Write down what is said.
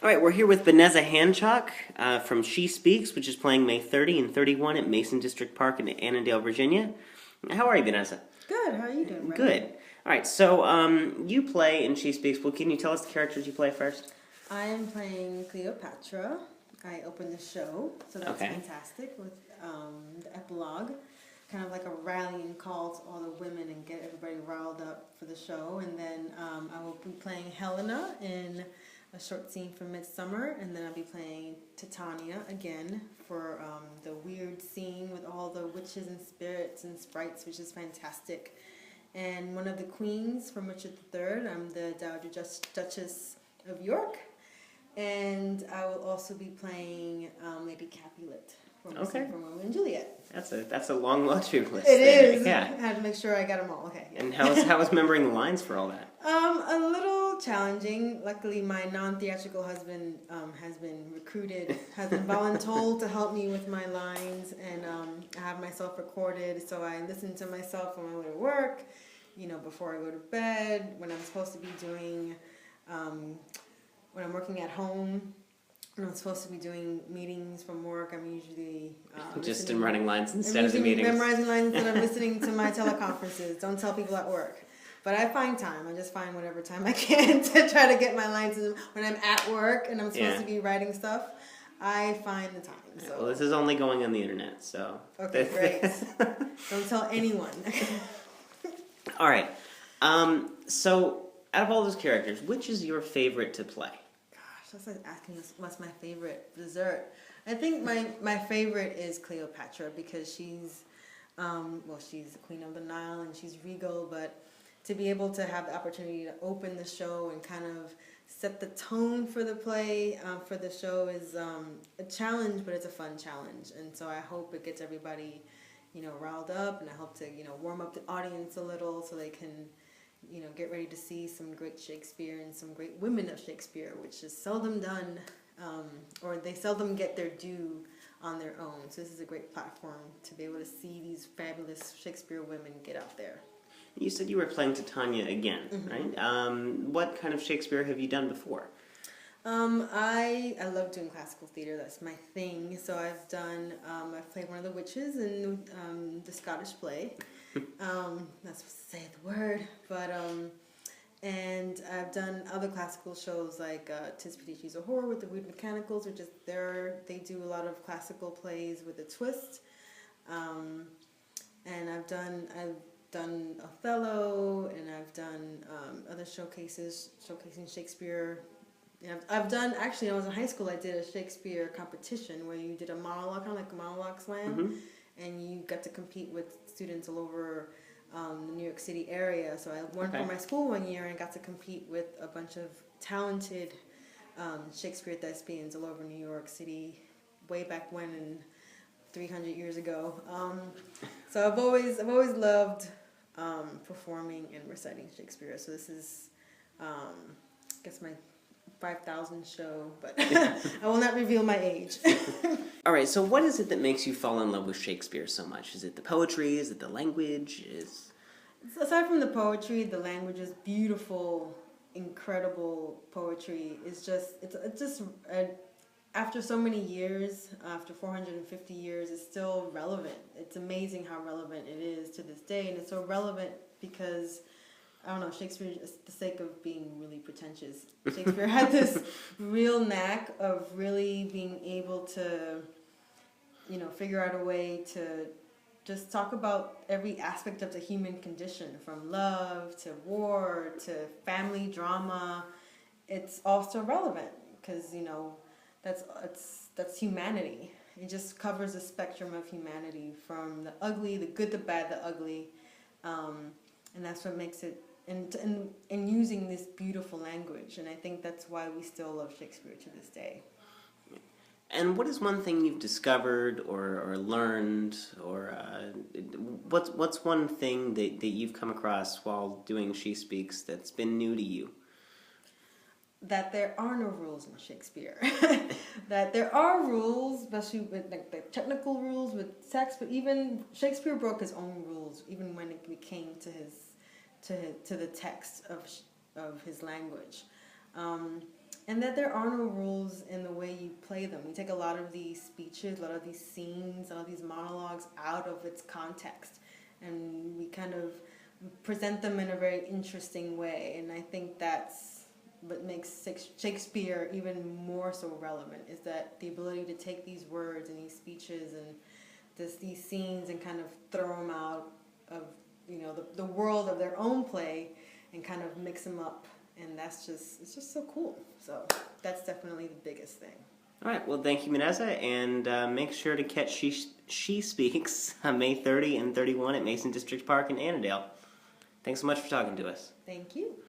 All right, we're here with Boneza Hanchock from She Speaks, which is playing May 30 and 31 at Mason District Park in Annandale, Virginia. How are you, Boneza? Good. How are you doing, Ray? Good. All right, so you play in She Speaks. Well, can you tell us the characters you play first? I am playing Cleopatra. I opened the show, so that's Okay. fantastic with the epilogue. Kind of like a rallying call to all the women and get everybody riled up for the show. And then I will be playing Helena in a short scene from Midsummer, and then I'll be playing Titania again for the weird scene with all the witches and spirits and sprites, which is fantastic. And one of the queens from Richard III, I'm the Dowager Duchess of York, and I will also be playing Lady Capulet from Romeo and Juliet. That's a long laundry list. It is. Yeah. I had to make sure I got them all. Okay. Yeah. And how was remembering the lines for all that? A little challenging. Luckily, my non-theatrical husband has been voluntold to help me with my lines, and I have myself recorded, so I listen to myself on my way to work, before I go to bed, when I'm supposed to be doing, when I'm working at home. When I'm supposed to be doing meetings from work, I'm usually just in running lines instead of the meetings. Memorizing lines instead of listening to my teleconferences. Don't tell people at work. But I find time. I just find whatever time I can to try to get my lines in. When I'm at work and I'm supposed to be writing stuff, I find the time. So. Well, this is only going on the internet, so... Okay, great. Don't tell anyone. All right. So, out of all those characters, which is your favorite to play? That's like asking what's my favorite dessert. I think my favorite is Cleopatra because she's, she's the queen of the Nile and she's regal, but to be able to have the opportunity to open the show and kind of set the tone for the play, for the show is a challenge, but it's a fun challenge. And so I hope it gets everybody, riled up, and I hope to, warm up the audience a little so they can get ready to see some great Shakespeare and some great women of Shakespeare, which is seldom done, or they seldom get their due on their own. So this is a great platform to be able to see these fabulous Shakespeare women get out there. You said you were playing Titania again, right? What kind of Shakespeare have you done before? I love doing classical theater. That's my thing. So I've played one of the witches in the Scottish play. Not supposed to say the word, but and I've done other classical shows like Tis Pity She's a Whore with the Weird Mechanicals, which is they do a lot of classical plays with a twist. And I've done Othello, and I've done other showcasing Shakespeare. And I've done, actually, when I was in high school, I did a Shakespeare competition where you did a monologue, kind of like a monologue slam, and you got to compete with students all over the New York City area. So I won for my school one year and got to compete with a bunch of talented Shakespeare thespians all over New York City, way back when, in 300 years ago. So I've always loved performing and reciting Shakespeare. So this is, I guess, my 5,000 show, but I will not reveal my age. All right, so what is it that makes you fall in love with Shakespeare so much? Is it the poetry? Is it the language? Aside from the poetry, the language is beautiful, incredible poetry. It's just after so many years, after 450 years, it's still relevant. It's amazing how relevant it is to this day, and it's so relevant because, I don't know, Shakespeare, just the sake of being really pretentious, Shakespeare had this real knack of really being able to, figure out a way to just talk about every aspect of the human condition, from love to war to family drama. It's also relevant because, that's humanity. It just covers the spectrum of humanity, from the ugly, the good, the bad, the ugly, and that's what makes it. And using this beautiful language, and I think that's why we still love Shakespeare to this day. And what is one thing you've discovered or learned, or what's one thing that you've come across while doing She Speaks that's been new to you? That there are no rules in Shakespeare. That there are rules, especially with the technical rules with sex, but even Shakespeare broke his own rules, even when it came to the text of his language. and that there are no rules in the way you play them. We take a lot of these speeches, a lot of these scenes, a lot of these monologues out of its context, and we kind of present them in a very interesting way. And I think that's what makes Shakespeare even more so relevant, is that the ability to take these words and these speeches and these scenes and kind of throw them out of, you know, the world of their own play and kind of mix them up. And it's just so cool. So that's definitely the biggest thing. All right, well, thank you, Boneza, and make sure to catch She Speaks on May 30 and 31 at Mason District Park in Annandale. Thanks so much for talking to us. Thank you.